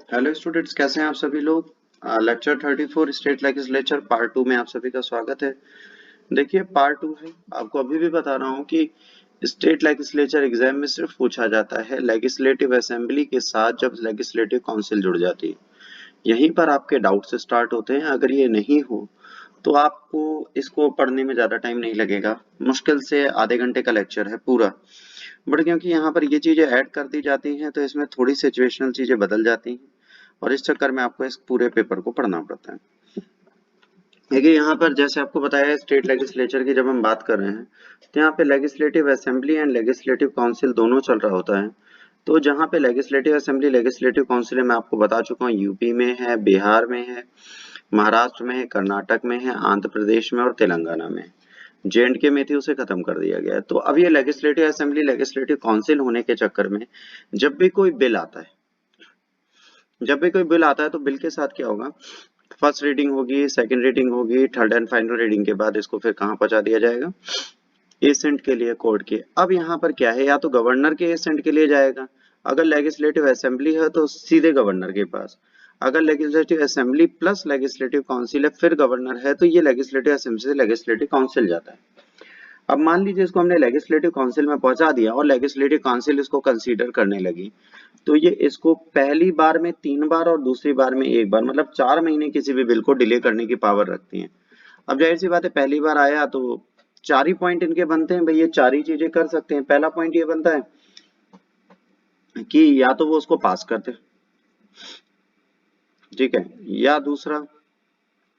Hello students, कैसे हैं आप सभी लोग। लेक्चर 34 स्टेट लेजिस्लेचर पार्ट 2 में आप सभी का स्वागत है। देखिए, पार्ट 2 है। आपको अभी भी बता रहा हूँ कि स्टेट लेजिस्लेचर एग्जाम में सिर्फ पूछा जाता है लेजिस्लेटिव असेंबली के साथ जब लेजिस्लेटिव काउंसिल जुड़ जाती है। यहीं पर आपके डाउट से स्टार्ट होते हैं। अगर ये नहीं हो तो आपको इसको पढ़ने में ज्यादा टाइम नहीं लगेगा। मुश्किल से आधे घंटे का लेक्चर है पूरा। बट क्योंकि यहाँ पर ये चीजें ऐड कर दी जाती हैं तो इसमें थोड़ी सिचुएशनल चीजें बदल जाती हैं और इस चक्कर में आपको इस पूरे पेपर को पढ़ना पड़ता है। देखिए, यहाँ पर जैसे आपको बताया स्टेट लेजिस्लेचर की जब हम बात कर रहे हैं तो यहाँ पे legislative assembly and legislative council दोनों चल रहा होता है। तो जहाँ पे लेजिस्लेटिव असेंबली लेजिस्लेटिव काउंसिल है, मैं आपको बता चुका हूँ, यूपी में है, बिहार में है, महाराष्ट्र में है, कर्नाटक में है, आंध्र प्रदेश में और तेलंगाना में। जे&के में थी, उसे खत्म कर दिया गया है। तो अब ये लेजिस्लेटिव असेंबली लेजिस्लेटिव काउंसिल होने के चक्कर में जब भी कोई बिल आता है तो बिल के साथ क्या होगा, फर्स्ट रीडिंग होगी, सेकंड रीडिंग होगी, थर्ड एंड फाइनल रीडिंग के बाद इसको फिर कहाँ पहुंचा दिया जाएगा, एसेंट के लिए, कोर्ट के। अब यहाँ पर क्या है, या तो गवर्नर के एसेंट के लिए जाएगा, अगर लेजिस्लेटिव असेंबली है तो सीधे गवर्नर के पास, अगर legislative assembly plus legislative council है फिर गवर्नर है तो ये लेजिस्लेटिव असेंबली से लेजिस्लेटिव काउंसिल जाता है। अब मान लीजिए इसको हमने लेजिस्लेटिव काउंसिल में पहुंचा दिया और लेजिस्लेटिव काउंसिल इसको कंसीडर करने लगी, तो ये इसको पहली बार में 3 बार और दूसरी बार में 1 बार, मतलब 4 महीने किसी भी बिल को डिले करने की पावर रखती है। अब जाहिर सी बात है, पहली बार आया तो 4 ही पॉइंट इनके बनते हैं भाई, ये 4 ही चीजें कर सकते हैं। पहला पॉइंट ये बनता है कि या तो वो उसको पास करते, ठीक है, या दूसरा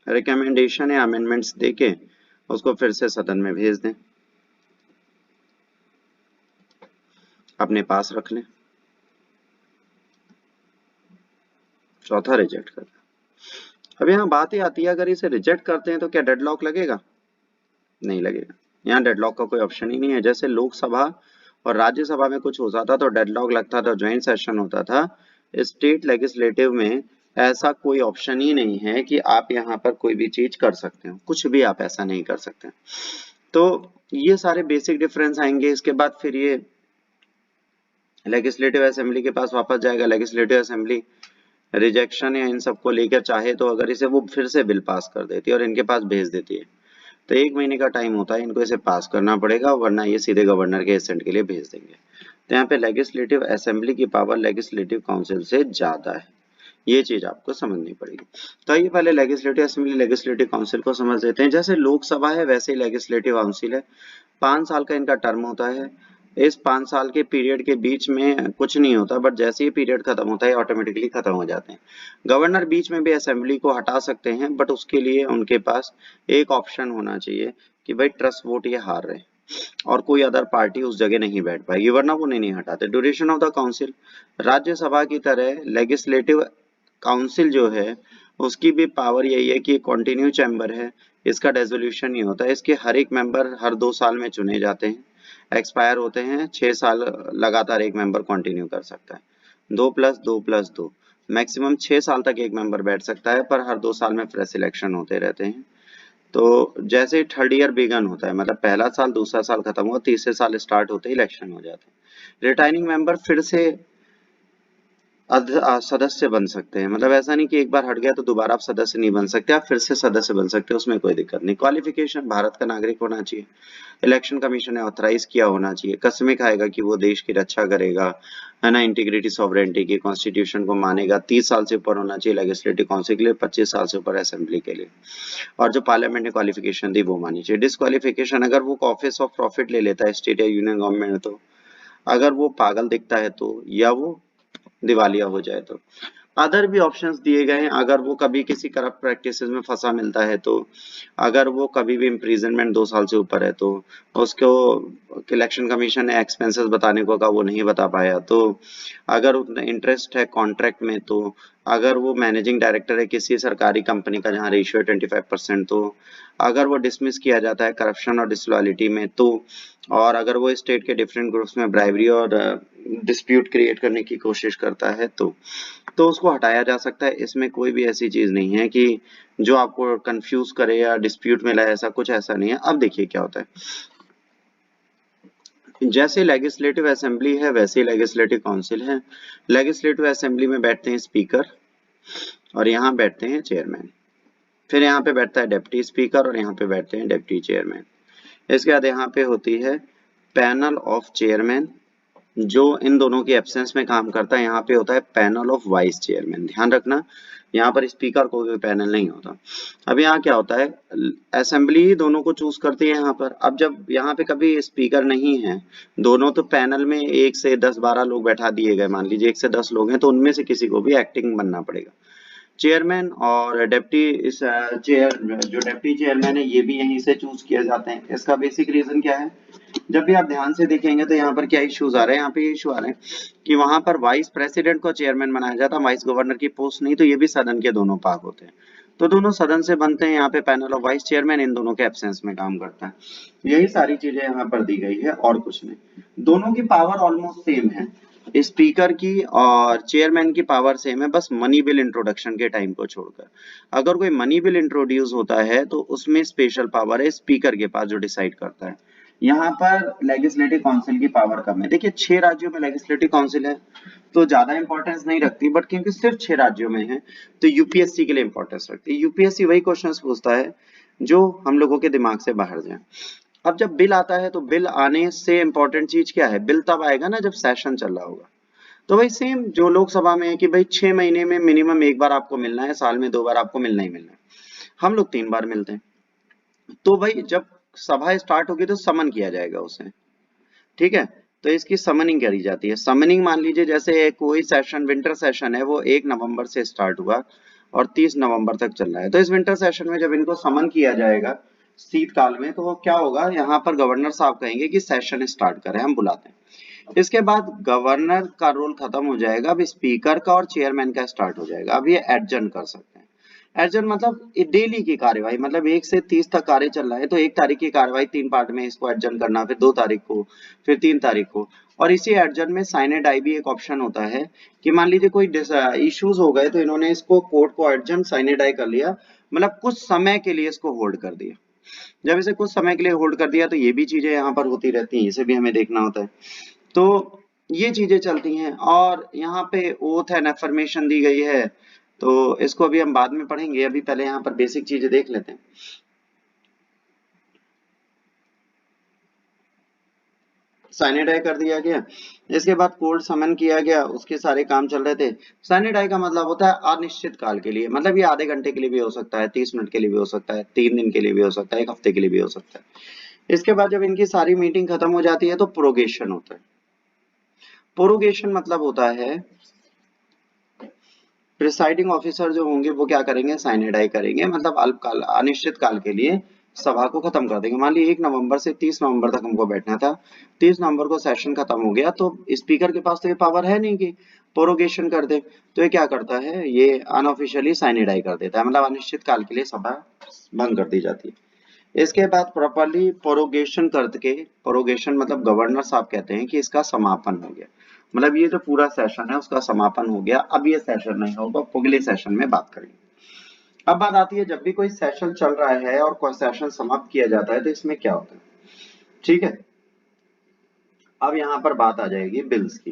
रिकमेंडेशन या अमेंडमेंट्स देके उसको फिर से सदन में भेज दें, अपने पास रख लें, चौथा रिजेक्ट कर। अब यहाँ बात ही आती है, अगर इसे रिजेक्ट करते हैं तो क्या डेडलॉक लगेगा? नहीं लगेगा। यहाँ डेडलॉक का कोई ऑप्शन ही नहीं है। जैसे लोकसभा और राज्यसभा में कुछ होता था तो डेडलॉक लगता था, ज्वाइंट सेशन होता था, स्टेट लेजिस्लेटिव में ऐसा कोई ऑप्शन ही नहीं है कि आप यहाँ पर कोई भी चीज कर सकते हो, कुछ भी आप ऐसा नहीं कर सकते। तो ये सारे बेसिक डिफरेंस आएंगे। इसके बाद फिर ये लेजिस्लेटिव असेंबली के पास वापस जाएगा, लेजिस्लेटिव असेंबली रिजेक्शन या इन सबको लेकर चाहे तो अगर इसे वो फिर से बिल पास कर देती है और इनके पास भेज देती है तो 1 महीने का टाइम होता है, इनको इसे पास करना पड़ेगा, वरना ये सीधे गवर्नर के एसेंट के लिए भेज देंगे। तो यहाँ पे लेजिस्लेटिव असेंबली की पावर लेजिस्लेटिव काउंसिल से ज्यादा है, ये चीज आपको समझनी पड़ेगी। तो आइए पहले लेजिस्लेटिव असेंबली लेजिस्लेटिव काउंसिल को समझ लेते हैं। जैसे लोकसभा है वैसे ही लेजिस्लेटिव काउंसिल है। 5 साल का इनका टर्म होता है। इस 5 साल के पीरियड के बीच में कुछ नहीं होता, बट जैसे ही पीरियड खत्म होता है ऑटोमेटिकली खत्म हो जाते हैं। गवर्नर बीच में भी असेंबली को हटा सकते हैं, बट उसके लिए उनके पास एक ऑप्शन होना चाहिए कि भाई ट्रस्ट वोट ये हार रहे और कोई अदर पार्टी उस जगह नहीं बैठ पाएगी, वरना वो नहीं हटाते। Duration of the council, Rajya Sabha की तरह लेजिस्लेटिव काउंसिल जो है उसकी भी पावर यही है कि कॉन्टिन्यू चैम्बर है, इसका रेजोल्यूशन नहीं होता है। इसके हर एक मेंबर हर 2 साल में चुने जाते हैं, एक्सपायर होते हैं, 6 साल लगातार एक मेंबर कंटिन्यू कर सकता है। 2+2+2 मैक्सिमम 6 साल तक एक मेंबर बैठ सकता है, पर हर 2 साल में फ्रेश इलेक्शन होते रहते हैं। तो जैसे थर्ड ईयर बिगन होता है, मतलब पहला साल दूसरा साल खत्म हुआ, तीसरे साल स्टार्ट होते ही इलेक्शन हो जाते हैं। रिटायरिंग मेंबर फिर से सदस्य बन सकते हैं, मतलब ऐसा नहीं कि एक बार हट गया तो दोबारा आप सदस्य नहीं बन सकते, आप फिर से सदस्य बन सकते हैं, उसमें कोई दिक्कत नहीं। क्वालिफिकेशन, भारत का नागरिक होना चाहिए, इलेक्शन कमीशन ने ऑथराइज किया होना चाहिए, कसमें खाएगा कि वो देश की रक्षा करेगा, है ना, इंटीग्रिटी सॉवरेनिटी की, कॉन्स्टिट्यूशन को मानेगा, 30 साल से ऊपर होना चाहिए लेजिस्लेटिव काउंसिल के लिए, 25 साल से ऊपर असेंबली के लिए, और जो पार्लियामेंट ने क्वालिफिकेशन दी वो मानी चाहिए। डिस्क्वालिफिकेशन, अगर वो ऑफिस ऑफ प्रॉफिट ले लेता है स्टेट या यूनियन गवर्नमेंट, तो अगर वो पागल दिखता है तो, या वो दिवालिया हो जाए तो। अदर भी ऑप्शंस दिए गए हैं, अगर वो कभी किसी करप्ट प्रैक्टिसेस में फंसा मिलता है तो, अगर वो कभी भी इम्प्रीजनमेंट 2 साल से ऊपर है तो, उसको इलेक्शन कमीशन ने एक्सपेंसेस बताने को कहा, वो नहीं बता पाया तो, अगर उतना इंटरेस्ट है कॉन्ट्रैक्ट में तो, अगर वो मैनेजिंग डायरेक्टर है किसी सरकारी कंपनी का जहां रेशियो है 25%, तो अगर वो डिसमिस किया जाता है करप्शन और डिसलॉयल्टी में तो, और अगर वो स्टेट के डिफरेंट ग्रुप्स में ब्राइबरी और डिस्प्यूट क्रिएट करने की कोशिश करता है तो उसको हटाया जा सकता है। इसमें कोई भी ऐसी चीज नहीं है कि जो आपको कंफ्यूज करे या डिस्प्यूट में लाए, ऐसा कुछ ऐसा नहीं है। अब देखिए क्या होता है, जैसे लेजिस्लेटिव असेंबली है वैसे लेजिस्लेटिव काउंसिल है। लेजिस्लेटिव असेंबली में बैठते हैं स्पीकर और यहाँ बैठते हैं चेयरमैन, फिर यहाँ पे बैठता है डिप्टी स्पीकर और यहाँ पे बैठते हैं डिप्टी चेयरमैन। इसके बाद यहाँ पे होती है पैनल ऑफ चेयरमैन, जो इन दोनों की एब्सेंस में काम करता है। यहाँ पे होता है पैनल ऑफ वाइस चेयरमैन। ध्यान रखना यहाँ पर स्पीकर को भी पैनल नहीं होता। अब यहाँ क्या होता है, असेंबली ही दोनों को चूज करती है यहाँ पर। अब जब यहाँ पे कभी स्पीकर नहीं है, दोनों तो पैनल में 1 से 10-12 लोग बैठा दिए गए, मान लीजिए 1 से 10 लोग हैं, तो उनमें से किसी को भी एक्टिंग बनना पड़ेगा। चेयरमैन और डिप्टी इस चेयर जो डिप्टी चेयरमैन है ये भी यहीं से चूज किए जाते हैं। इसका बेसिक रीजन क्या है, जब भी आप ध्यान से देखेंगे तो यहाँ पर क्या इश्यूज आ रहे हैं, यहाँ पे इशू आ रहे हैं कि वहां पर वाइस प्रेसिडेंट को चेयरमैन बनाया जाता है, वाइस गवर्नर की पोस्ट नहीं, तो ये भी सदन के दोनों पार्ट होते हैं, तो दोनों सदन से बनते हैं। यहाँ पे पैनल ऑफ वाइस चेयरमैन इन दोनों के एब्सेंस में काम करता है। यही सारी चीजें यहाँ पर दी गई है और कुछ नहीं। दोनों की पावर ऑलमोस्ट सेम है, स्पीकर की और चेयरमैन की पावर सेम है, बस मनी बिल इंट्रोडक्शन के टाइम को छोड़कर। अगर कोई मनी बिल इंट्रोड्यूस होता है तो उसमें स्पेशल पावर है स्पीकर के पास जो डिसाइड करता है। यहाँ पर लेजिस्लेटिव काउंसिल की पावर कम है। देखिए 6 राज्यों में लेजिस्लेटिव काउंसिल है तो ज्यादा इंपॉर्टेंस नहीं रखती, बट क्योंकि सिर्फ 6 राज्यों में है तो यूपीएससी के लिए इंपॉर्टेंस रखती है। यूपीएससी वही क्वेश्चंस पूछता है जो हम लोगों के दिमाग से बाहर जाए। अब जब बिल आता है तो बिल आने से इंपॉर्टेंट चीज क्या है, बिल तब आएगा ना जब सेशन चल रहा होगा। तो भाई सेम जो लोकसभा में है कि भाई 6 महीने में मिनिमम 1 बार आपको मिलना है, साल में 2 बार आपको मिलना ही मिलना है। हम लोग 3 बार मिलते हैं। तो भाई जब सभा स्टार्ट होगी तो समन किया जाएगा उसे, ठीक है, तो इसकी समनिंग करी जाती है। समनिंग मान लीजिए जैसे कोई सेशन, विंटर सेशन है, वो 1 नवंबर से स्टार्ट हुआ और 30 नवंबर तक चल रहा है, तो इस विंटर सेशन में जब इनको समन किया जाएगा शीतकाल में, तो वो क्या होगा, यहाँ पर गवर्नर साहब कहेंगे कि सेशन स्टार्ट करें, हम बुलाते हैं। इसके बाद गवर्नर का रोल खत्म हो जाएगा, अब स्पीकर का और चेयरमैन का स्टार्ट हो जाएगा। अब ये एडजर्न कर सकते हैं। एडजर्न मतलब डेली की कार्यवाही, मतलब 1 से 30 तक कार्य चल रहा है तो 1 तारीख की कार्यवाही 3 पार्ट में इसको एडजर्न करना, फिर 2 तारीख को, फिर 3 तारीख को। और इसी एडजर्न में साइनेड आई भी एक ऑप्शन होता है कि मान लीजिए कोई इश्यूज हो गए तो इन्होंने इसको कोर्ट को एडजर्न साइनेड आई कर लिया, मतलब कुछ समय के लिए इसको होल्ड कर दिया। जब इसे कुछ समय के लिए होल्ड कर दिया तो ये भी चीजें यहाँ पर होती रहती हैं, इसे भी हमें देखना होता है। तो ये चीजें चलती हैं और यहाँ पे ओथ एंड अफर्मेशन दी गई है, तो इसको अभी हम बाद में पढ़ेंगे, अभी पहले यहाँ पर बेसिक चीजें देख लेते हैं। साइनेड आई कर दिया गया, इसके बाद कोर्ट समन किया गया, उसके सारे काम चल रहे थे। साइनेड आई का मतलब होता है अनिश्चित काल के लिए, मतलब ये आधे घंटे के लिए भी हो सकता है, 30 मिनट के लिए भी हो सकता है, 3 दिन के लिए भी हो सकता है, 1 हफ्ते के लिए भी हो सकता है। इसके बाद जब इनकी सारी मीटिंग खत्म हो जाती है तो प्रोगेशन होता है। प्रोगेशन मतलब होता है प्रिसाइडिंग ऑफिसर जो होंगे वो क्या करेंगे, साइनेड आई करेंगे, मतलब अल्पकाल, अनिश्चित काल के लिए सभा को खत्म कर देंगे। मान लीजिए 1 नवंबर से 30 नवंबर तक हमको बैठना था, 30 नवंबर को सेशन खत्म हो गया, तो स्पीकर के पास तो ये पावर है नहीं कि प्रोगेशन कर दे, तो ये क्या करता है, ये अनऑफिशियली साइनेड आई कर देता है, मतलब अनिश्चित काल के लिए सभा बंद कर दी जाती है। इसके बाद प्रॉपर्ली प्रोगेशन करके, प्रोगेशन मतलब गवर्नर साहब कहते हैं कि इसका समापन हो गया, मतलब ये जो पूरा सेशन है उसका समापन हो गया, अब ये सेशन नहीं होगा, अगले सेशन में बात करेंगे। अब बात आती है जब भी कोई सेशन चल रहा है और कोई सेशन समाप्त किया जाता है तो इसमें क्या होता है, ठीक है। अब यहाँ पर बात आ जाएगी बिल्स की,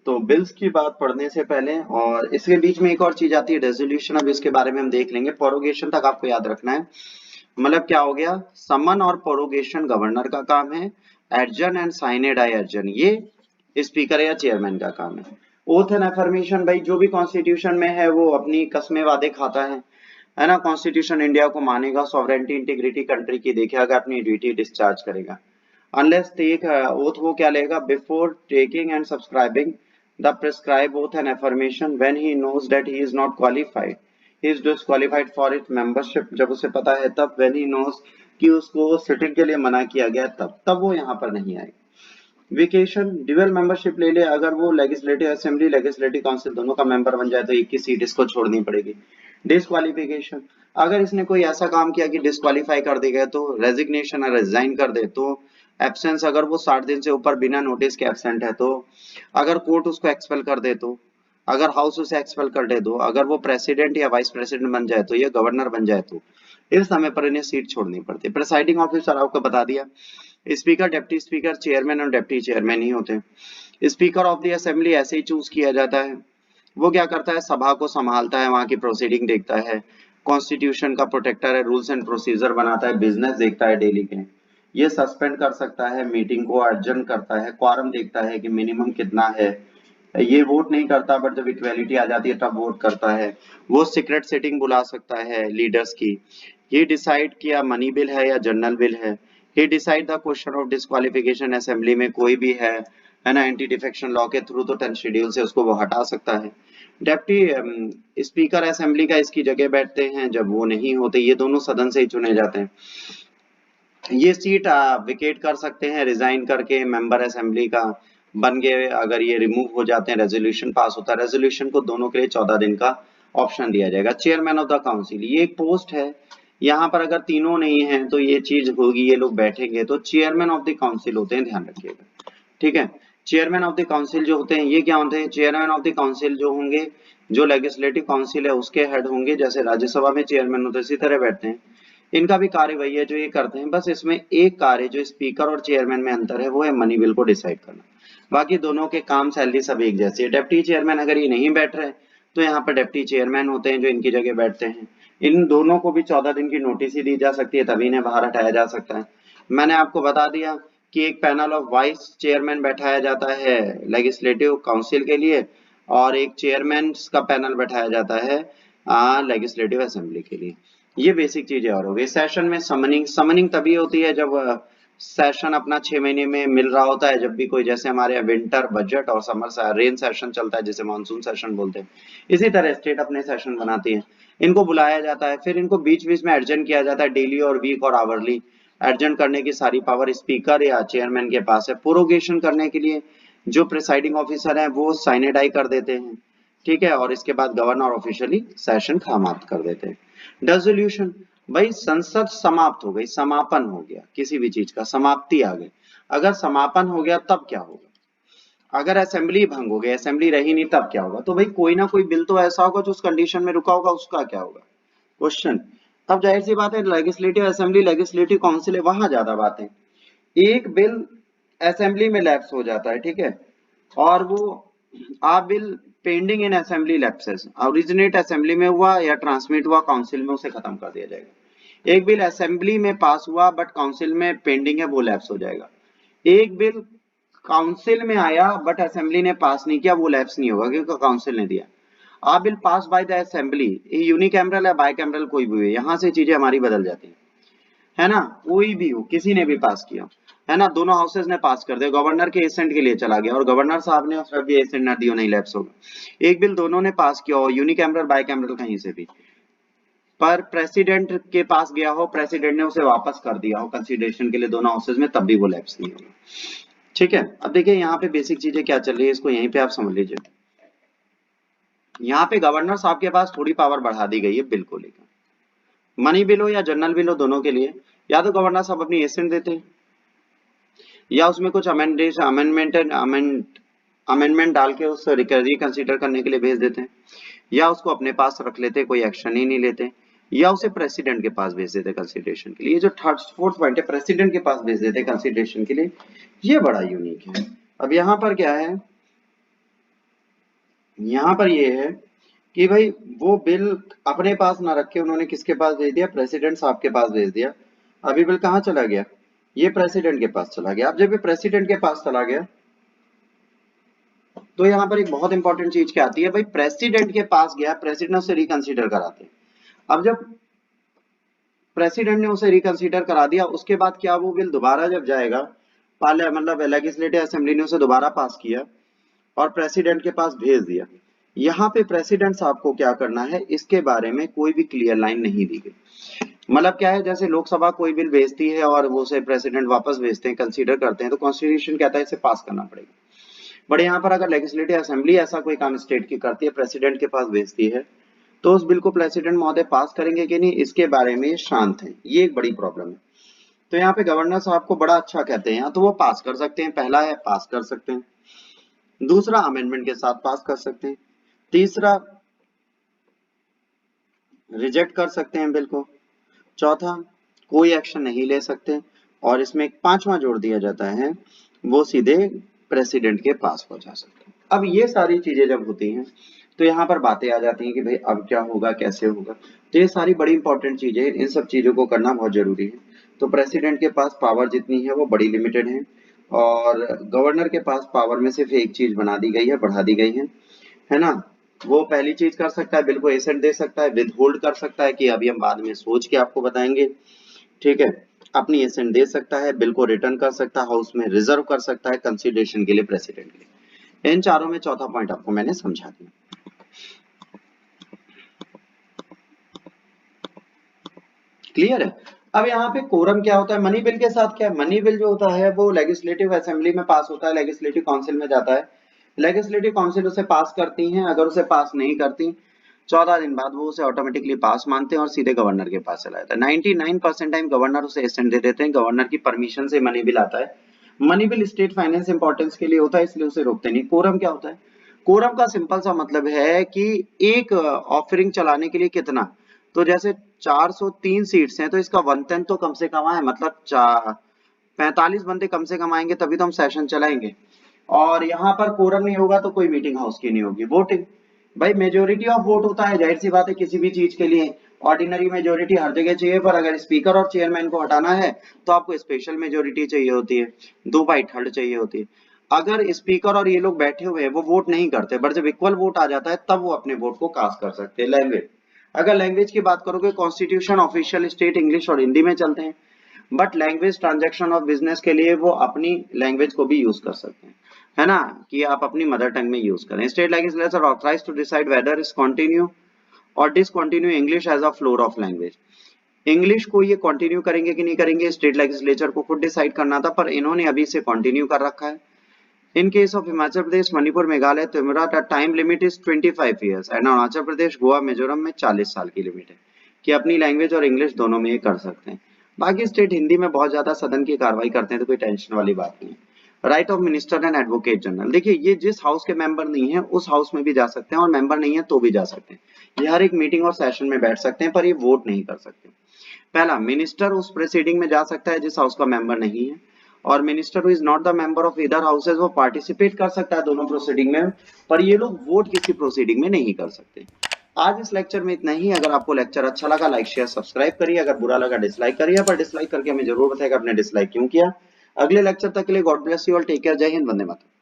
तो बिल्स की बात पढ़ने से पहले और इसके बीच में एक और चीज आती है रेजोल्यूशन, अब इसके बारे में हम देख लेंगे। प्रोगेशन तक आपको याद रखना है, मतलब क्या हो गया, समन और प्रोगेशन गवर्नर का काम है, adjourn and signed I adjourn ये स्पीकर या चेयरमैन का काम है। ओथ एंड अफर्मेशन भाई जो भी कॉन्स्टिट्यूशन में है वो अपनी कसमें वादे खाता है ना, कॉन्स्टिट्यूशन इंडिया को मानेगा, सॉवरेनिटी इंटीग्रिटी कंट्री की देखेगा, अपनी ड्यूटी डिस्चार्ज करेगा। अनलेस टेक ओथ वो क्या लेगा, before taking and subscribing the prescribe oath and affirmation when he knows that he is not qualified, he is disqualified for its membership, जब उसे पता है तब, when he knows कि उसको सिटिंग के लिए मना किया गया तब वो यहाँ पर नहीं आएगा। वेकेशन, ड्यूअल मेंबरशिप ले ले, अगर वो लेजिस्लेटिव असेंबली लेजिस्लेटिव काउंसिल दोनों का मेंबर बन जाए तो एक की सीट इसको छोड़नी पड़ेगी। डिस्क्वालिफिकेशन, अगर इसने कोई ऐसा काम किया कि डिस्क्वालीफाई कर दी गए तो रेजिग्नेशन या रिजाइन कर दे तो, एब्सेंस अगर वो 60 दिन से ऊपर बिना नोटिस के एब्सेंट है तो, अगर कोर्ट उसको एक्सपेल कर दे तो, अगर हाउस उसे एक्सपेल कर दे तो, अगर वो प्रेसिडेंट या वाइस प्रेसिडेंट बन जाए तो, या गवर्नर बन जाए तो, इस समय पर इन्हें सीट छोड़नी पड़ती है। प्रेसाइडिंग ऑफिसर आपको बता दिया, स्पीकर, डिप्टी स्पीकर, चेयरमैन और डिप्टी चेयरमैन ही होते हैं। स्पीकर ऑफ द असेंबली ऐसे ही चूज किया जाता है। वो क्या करता है, सभा को संभालता है, वहां की प्रोसीडिंग देखता है, कॉन्स्टिट्यूशन का प्रोटेक्टर है, रूल्स एंड प्रोसीजर बनाता है, बिजनेस देखता है डेली के, ये सस्पेंड कर सकता है, मीटिंग को अर्जन करता है, क्वारम देखता है कि मिनिमम कितना है, ये वोट नहीं करता बट जब इक्वेलिटी आ जाती है तब वोट करता है, वो सीक्रेट सिटिंग बुला सकता है लीडर्स की, ये डिसाइड किया मनी बिल है या जनरल बिल है, ये decide the question of disqualification, assembly में कोई भी है ना एंटी डिफेक्शन लॉ के थ्रू तो 10 शेड्यूल से उसको वो हटा सकता है। डेप्टी स्पीकर असेंबली का इसकी जगह बैठते हैं, जब वो नहीं होते, ये दोनों सदन से ही चुने जाते हैं, ये सीट विकेट कर सकते हैं रिजाइन करके, मेंबर असेंबली का बन गए, अगर ये रिमूव हो जाते हैं रेजोल्यूशन पास होता है, रेजोल्यूशन को दोनों के लिए 14 दिन का ऑप्शन दिया जाएगा। चेयरमैन ऑफ द काउंसिल, ये एक पोस्ट है, यहाँ पर अगर तीनों नहीं है तो ये चीज होगी, ये लोग बैठेंगे तो चेयरमैन ऑफ द काउंसिल होते हैं, ध्यान रखिएगा, ठीक है। चेयरमैन ऑफ द काउंसिल जो होते हैं ये क्या होते हैं, चेयरमैन ऑफ द काउंसिल जो होंगे, जो लेजिस्लेटिव काउंसिल है उसके हेड होंगे, जैसे राज्यसभा में चेयरमैन होते हैं इसी तरह बैठते हैं। इनका भी कार्य वही है जो ये करते हैं, बस इसमें एक कार्य जो स्पीकर और चेयरमैन में अंतर है वो है मनी बिल को डिसाइड करना, बाकी दोनों के काम सैलरी सब एक जैसी है। डिप्टी चेयरमैन अगर ये नहीं बैठ रहे तो यहाँ पर डिप्टी चेयरमैन होते हैं जो इनकी जगह बैठते हैं। इन दोनों को भी 14 दिन की नोटिस ही दी जा सकती है, तभी इन्हें बाहर हटाया जा सकता है। मैंने आपको बता दिया कि एक पैनल ऑफ वाइस चेयरमैन बैठाया जाता है लेजिस्लेटिव काउंसिल के लिए, और एक चेयरमैन का पैनल बैठाया जाता है लेजिस्लेटिव असेंबली के लिए। ये बेसिक चीजें और हो गई। सेशन में समनिंग, समनिंग तभी होती है जब सेशन अपना 6 महीने में मिल रहा होता है, जब भी कोई, जैसे हमारे यहाँ विंटर बजट और समर रेन सेशन चलता है जिसे मानसून सेशन बोलते हैं, इसी तरह स्टेट अपने सेशन बनाती है, इनको बुलाया जाता है, फिर इनको बीच बीच में एडजर्न किया जाता है, डेली और वीक और आवरली एडजर्न करने की सारी पावर स्पीकर या चेयरमैन के पास है। प्रोरोगेशन करने के लिए जो प्रिसाइडिंग ऑफिसर है वो साइनेडाई कर देते हैं, ठीक है, और इसके बाद गवर्नर ऑफिशियली सेशन समाप्त कर देते हैं। डिसोल्यूशन, भाई संसद समाप्त हो गई, समापन हो गया, किसी भी चीज का समाप्ति आ गई। अगर समापन हो गया तब क्या होगा, अगर असेंबली भंग हो गई, असेंबली रही नहीं तब क्या होगा, तो भाई कोई ना कोई बिल तो ऐसा होगा जो उस कंडीशन में रुका होगा, उसका क्या होगा क्वेश्चन। अब जाहिर सी बात है लेजिस्लेटिव असेंबली लेजिस्लेटिव काउंसिल है, वहां ज्यादा बात है। एक बिल असेंबली में लैप्स हो जाता है, ठीक है, और वो a bill pending in assembly lapses, originate assembly में हुआ या ट्रांसमिट हुआ काउंसिल में, उसे खत्म कर दिया जाएगा। एक बिल असेंबली में पास हुआ बट काउंसिल में पेंडिंग है, वो लैप्स हो जाएगा। एक बिल काउंसिल में आया बट असेंबली ने पास नहीं किया, वो लैप्स नहीं होगा क्योंकि काउंसिल ने दिया। A bill pass by the assembly, unicameral है बाइकैमरल कोई भी हो, यहाँ से चीजें हमारी बदल जाती है ना, कोई भी हो, किसी ने भी पास किया है ना, दोनों हाउसेज ने पास कर दिया, गवर्नर के एसेंट के लिए चला गया और गवर्नर साहब ने उसका भी एसेंट ना दिया, नहीं लैप्स होगा। एक बिल दोनों ने पास किया हो, यूनिकैमरल बाइकैमरल कहीं से भी, पर प्रेसिडेंट के पास गया हो, प्रेसिडेंट ने उसे वापस कर दिया हो कंसीडरेशन के लिए दोनों हाउसेज में, तब भी वो लैप्स नहीं होगा, ठीक है। अब देखिए यहाँ पे बेसिक चीजें क्या चल रही है, इसको यहीं पे आप समझ लीजिए। यहाँ पे गवर्नर साहब के पास थोड़ी पावर बढ़ा दी गई है बिल को लेकर, मनी बिल हो या जनरल बिल हो दोनों के लिए, या तो गवर्नर साहब अपनी एसेंट देते हैं या उसमें कुछ अमेंडमेंट डाल के उस रिकंसीडर करने के लिए भेज देते हैं, या उसको अपने पास रख लेते, कोई एक्शन ही नहीं लेते, या उसे प्रेसिडेंट के पास भेज देते कंसीडरेशन के लिए। ये जो थर्ड फोर्थ पॉइंट है, प्रेसिडेंट के पास भेज देते कंसीडरेशन के लिए, ये बड़ा यूनिक है। अब यहाँ पर क्या है, यहाँ पर ये है कि भाई वो बिल अपने पास ना रख के उन्होंने किसके पास भेज दिया, प्रेसिडेंट साहब के पास भेज दिया। अभी बिल कहाँ चला गया, ये प्रेसिडेंट के पास चला गया। अब जब ये प्रेसिडेंट के पास चला गया तो यहाँ पर एक बहुत इंपॉर्टेंट चीज क्या आती है, भाई प्रेसिडेंट के पास गया, प्रेसिडेंट उसे रिकंसीडर कराते हैं। अब जब प्रेसिडेंट ने उसे रिकंसीडर करा दिया, उसके बाद क्या वो बिल दोबारा जब जाएगा मतलब लेजिस्लेटिव असेंबली ने उसे दोबारा पास किया और प्रेसिडेंट के पास भेज दिया, यहाँ पे प्रेसिडेंट साहब को क्या करना है, इसके बारे में कोई भी क्लियर लाइन नहीं दी गई। मतलब क्या है, जैसे लोकसभा कोई बिल भेजती है और वो उसे प्रेसिडेंट वापस भेजते हैं, कंसीडर करते हैं, तो कॉन्स्टिट्यूशन कहता है इसे पास करना पड़ेगा। बट यहाँ पर अगर लेजिस्लेटिव असेंबली ऐसा कोई काम स्टेट की करती है, प्रेसिडेंट के पास भेजती है, तो उस बिल को प्रेसिडेंट महोदय पास करेंगे कि नहीं, इसके बारे में शांत है, ये एक बड़ी प्रॉब्लम है। तो यहाँ पे गवर्नर साहब को बड़ा अच्छा कहते हैं, तो वो पास कर सकते हैं, पहला है पास कर सकते हैं, दूसरा अमेंडमेंट के साथ पास कर सकते हैं, तीसरा रिजेक्ट कर सकते हैं बिल को, चौथा कोई एक्शन नहीं ले सकते, और इसमें एक 5वां जोड़ दिया जाता है, वो सीधे प्रेसिडेंट के पास पहुंचा सकते हैं। अब ये सारी चीजें जब होती हैं तो यहाँ पर बातें आ जाती हैं कि भाई अब क्या होगा, कैसे होगा। तो ये सारी बड़ी इंपॉर्टेंट चीजें, इन सब चीजों को करना बहुत जरूरी है। तो प्रेसिडेंट के पास पावर जितनी है वो बड़ी लिमिटेड है, और गवर्नर के पास पावर में सिर्फ एक चीज बना दी गई है, बढ़ा दी गई है ना। वो पहली चीज कर सकता है, बिल को एसेंट दे सकता है, विद होल्ड कर सकता है कि अभी हम बाद में सोच के आपको बताएंगे, ठीक है। अपनी एसेंट दे सकता है, बिल को रिटर्न कर सकता है, हाउस में रिजर्व कर सकता है कंसिडरेशन के लिए प्रेसिडेंट के लिए। इन चारों में चौथा पॉइंट आपको मैंने समझा दिया। क्लियर है। अब यहाँ पे कोरम क्या होता है, मनी बिल के साथ क्या है, मनी बिल जो होता है वो लेजिस्लेटिव असेंबली में पास होता है, लेजिस्लेटिव काउंसिल में जाता है, लेजिस्लेटिव काउंसिल उसे पास करती है, अगर उसे पास नहीं करती 14 दिन बाद वो उसे ऑटोमेटिकली पास मानते हैं और सीधे गवर्नर के पास चला जाता है। 99% टाइम गवर्नर उसे एसेंट दे देते हैं, गवर्नर की परमिशन से मनी बिल आता है। Money bill state finance importance के लिए होता है, इसलिए उसे रोकते नहीं। कोरम क्या होता है, कोरम का सिंपल सा मतलब है कि एक ऑफरिंग चलाने के लिए कितना, तो जैसे 403 सीट्स हैं तो इसका 1/10 तो कम से कम है, मतलब 45 बंदे कम से कम आएंगे तभी तो हम सेशन चलाएंगे। और यहाँ पर कोरम नहीं होगा तो कोई मीटिंग हाउस की नहीं होगी। वोटिंग, भाई मेजोरिटी ऑफ वोट होता है, जाहिर सी बात है किसी भी चीज के लिए ऑर्डिनरी मेजोरिटी हर जगह चाहिए, पर अगर स्पीकर और चेयरमैन को हटाना है तो आपको स्पेशल मेजोरिटी चाहिए होती है, 2/3 चाहिए होती है। अगर स्पीकर और ये लोग बैठे हुए हैं वो वोट नहीं करते, बट जब इक्वल वोट आ जाता है तब वो अपने वोट को कास्ट कर सकते हैं। लैंग्वेज, अगर लैंग्वेज की बात करोगे, कॉन्स्टिट्यूशन ऑफिशियल स्टेट इंग्लिश और हिंदी में चलते हैं, but language transaction of business के लिए वो अपनी लैंग्वेज को भी यूज कर सकते हैं, है ना, कि आप अपनी मदर टंग में यूज करें। State legislature authorised to decide whether is continue और discontinue English as a floor of language. English को ये कंटिन्यू करेंगे कि नहीं करेंगे, स्टेट लेजिस्लेचर को खुद डिसाइड करना था, पर इन्होंने अभी से कंटिन्यू कर रखा है। In case of Himachal Pradesh, Manipur, Meghalaya, Tripura, the time limit is 25 years and Arunachal Pradesh, Goa, Mizoram में 40 साल की लिमिट है कि अपनी लैंग्वेज और इंग्लिश दोनों में ये कर सकते हैं। बाकी स्टेट हिंदी में बहुत ज्यादा सदन की कार्रवाई करते हैं तो कोई टेंशन वाली बात नहीं है। Right of minister and advocate general, देखिए ये जिस हाउस के मेंबर नहीं है उस हाउस में भी जा सकते हैं, और मेंबर नहीं है तो भी जा सकते हैं। ये हर एक मीटिंग और सेशन में बैठ सकते हैं, पर ये वोट नहीं कर सकते। पहला, मिनिस्टर उस प्रोसीडिंग में जा सकता है जिस हाउस का मेंबर नहीं है, और minister who is not the member of either houses वो पार्टिसिपेट कर सकता है दोनों प्रोसीडिंग में, पर ये लोग वोट किसी प्रोसीडिंग में नहीं कर सकते। आज इस लेक्चर में इतना ही। अगर आपको लेक्चर अच्छा लगा लाइक शेयर सब्सक्राइब करिए, अगर बुरा लगा डिसलाइक करिए, पर डिसलाइक करके हमें जरूर बताइएगा आपने डिसलाइक क्यों किया। अगले लेक्चर तक के लिए God bless you all, take care, जय हिंद, वंदे मातरम।